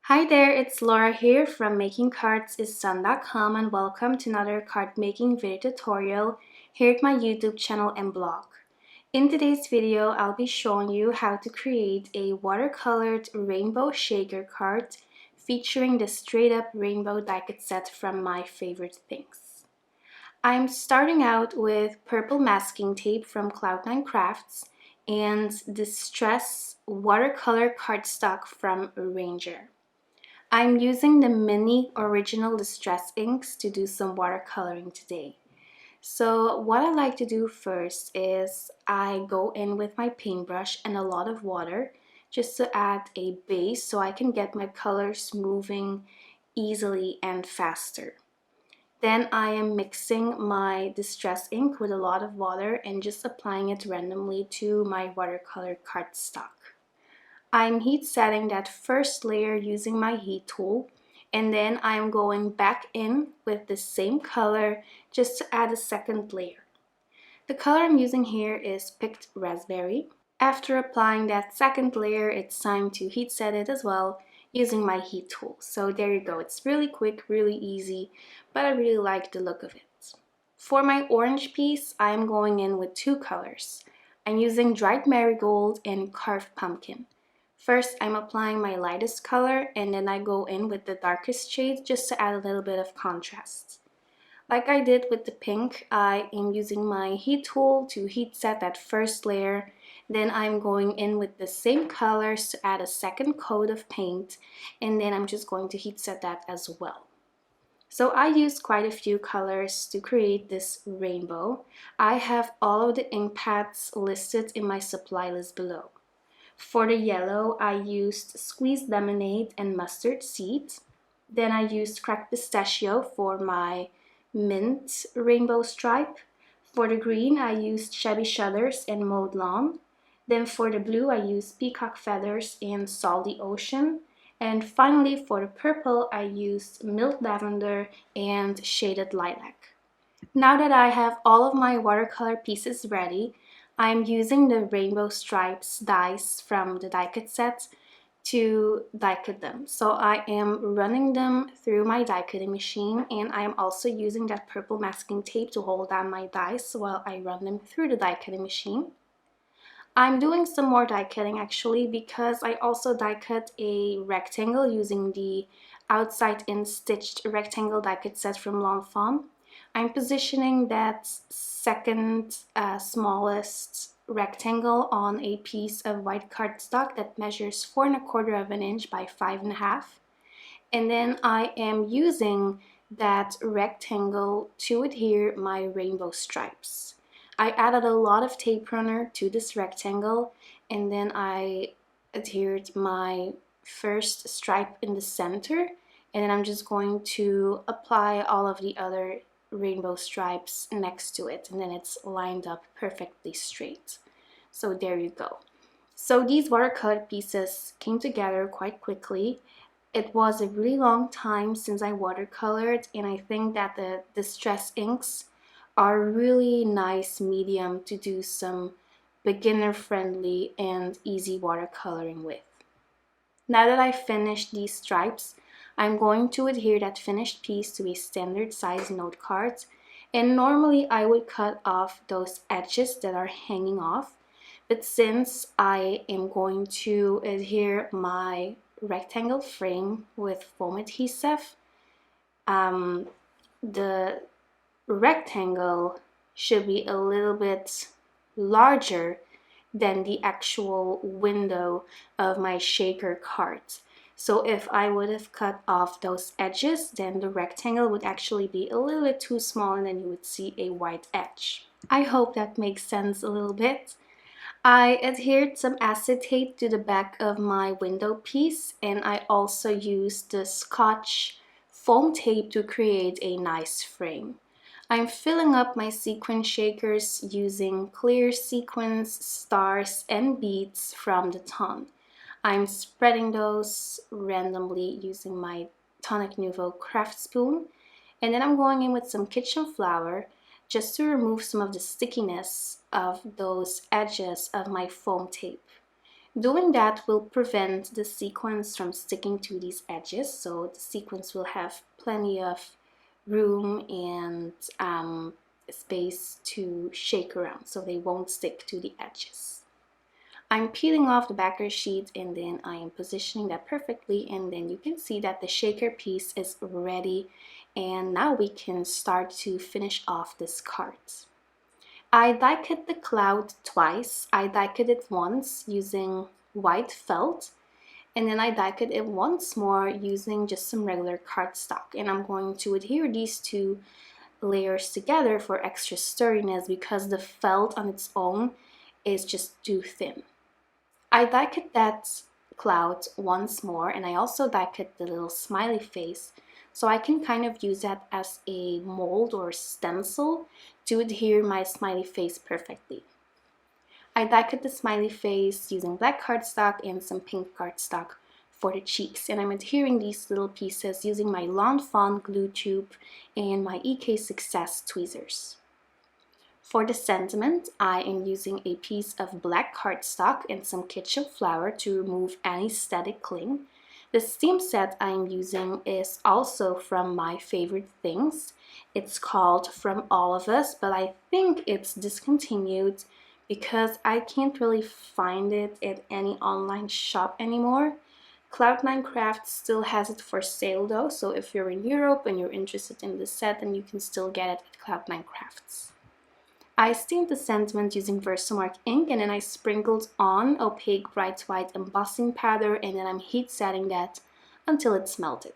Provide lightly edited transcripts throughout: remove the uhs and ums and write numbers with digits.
Hi there, it's Laura here from makingcardsisdone.com and welcome to another card making video tutorial here at my YouTube channel and blog. In today's video, I'll be showing you how to create a watercolored rainbow shaker card featuring the straight up rainbow die cut set from My Favorite Things. I'm starting out with purple masking tape from Cloud9 Crafts and Distress watercolor cardstock from Ranger. I'm using the mini original distress inks to do some watercoloring today. So what I like to do first is I go in with my paintbrush and a lot of water just to add a base so I can get my colors moving easily and faster. Then I am mixing my distress ink with a lot of water and just applying it randomly to my watercolor cardstock. I'm heat setting that first layer using my heat tool, and then I'm going back in with the same color just to add a second layer. The color I'm using here is Picked Raspberry. After applying that second layer, it's time to heat set it as well using my heat tool. So there you go. It's really quick, really easy, but I really like the look of it. For my orange piece, I'm going in with two colors. I'm using dried marigold and carved pumpkin. First, I'm applying my lightest color and then I go in with the darkest shade just to add a little bit of contrast. Like I did with the pink, I am using my heat tool to heat set that first layer. Then I'm going in with the same colors to add a second coat of paint, and then I'm just going to heat set that as well. So I used quite a few colors to create this rainbow. I have all of the ink pads listed in my supply list below. For the yellow, I used squeezed lemonade and mustard seed. Then I used cracked pistachio for my mint rainbow stripe. For the green, I used Shabby shutters and Mowed lawn. Then for the blue, I used peacock feathers and salty ocean. And finally, for the purple, I used milk lavender and shaded lilac. Now that I have all of my watercolor pieces ready, I'm using the rainbow stripes dies from the die cut set to die cut them. So I am running them through my die cutting machine, and I am also using that purple masking tape to hold down my dies while I run them through the die cutting machine. I'm doing some more die cutting actually because I also die cut a rectangle using the outside in stitched rectangle die cut set from Lawn Fawn. I'm positioning that second smallest rectangle on a piece of white cardstock that measures 4 1/4 of an inch by 5 1/2. And then I am using that rectangle to adhere my rainbow stripes. I added a lot of tape runner to this rectangle, and then I adhered my first stripe in the center, and then I'm just going to apply all of the other rainbow stripes next to it, and then it's lined up perfectly straight. So there you go. So these watercolor pieces came together quite quickly. It was a really long time since I watercolored, and I think that the distress inks are really nice medium to do some beginner friendly and easy watercoloring with. Now that I've finished these stripes, I'm going to adhere that finished piece to a standard size note card, and normally I would cut off those edges that are hanging off, but since I am going to adhere my rectangle frame with foam adhesive, the rectangle should be a little bit larger than the actual window of my shaker card. So if I would have cut off those edges, then the rectangle would actually be a little bit too small and then you would see a white edge. I hope that makes sense a little bit. I adhered some acetate to the back of my window piece, and I also used the Scotch foam tape to create a nice frame. I'm filling up my sequin shakers using clear sequins, stars, and beads from the ton. I'm spreading those randomly using my Tonic Nouveau craft spoon, and then I'm going in with some kitchen flour just to remove some of the stickiness of those edges of my foam tape. Doing that will prevent the sequins from sticking to these edges, so the sequins will have plenty of room and space to shake around, so they won't stick to the edges. I'm peeling off the backer sheet and then I am positioning that perfectly, and then you can see that the shaker piece is ready, and now we can start to finish off this card. I die cut the cloud twice. I die cut it once using white felt, and then I die cut it once more using just some regular cardstock. And I'm going to adhere these two layers together for extra sturdiness because the felt on its own is just too thin. I die cut that cloud once more, and I also die cut the little smiley face, so I can kind of use that as a mold or stencil to adhere my smiley face perfectly. I die cut the smiley face using black cardstock and some pink cardstock for the cheeks, and I'm adhering these little pieces using my Lawn Fawn glue tube and my EK Success tweezers. For the sentiment, I am using a piece of black cardstock and some kitchen flour to remove any static cling. The steam set I am using is also from My Favorite Things. It's called From All of Us, but I think it's discontinued because I can't really find it at any online shop anymore. Cloud9 Crafts still has it for sale though, so if you're in Europe and you're interested in this set, then you can still get it at Cloud9 Crafts. I stained the sentiment using Versamark ink, and then I sprinkled on opaque bright white embossing powder, and then I'm heat setting that until it's melted.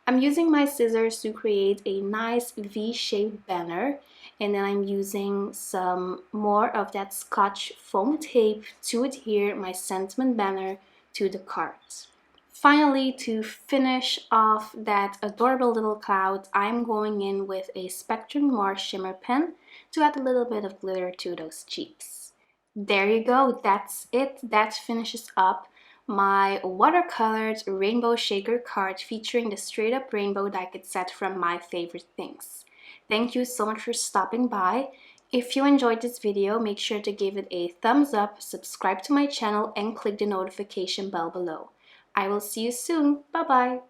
I'm using my scissors to create a nice V-shaped banner, and then I'm using some more of that Scotch foam tape to adhere my sentiment banner to the cards. Finally, to finish off that adorable little cloud, I'm going in with a Spectrum Noir shimmer pen to add a little bit of glitter to those cheeks. There you go, that's it. That finishes up my watercolored rainbow shaker card featuring the straight up rainbow die cut set from My Favorite Things. Thank you so much for stopping by. If you enjoyed this video, make sure to give it a thumbs up, subscribe to my channel, and click the notification bell below. I will see you soon. Bye bye.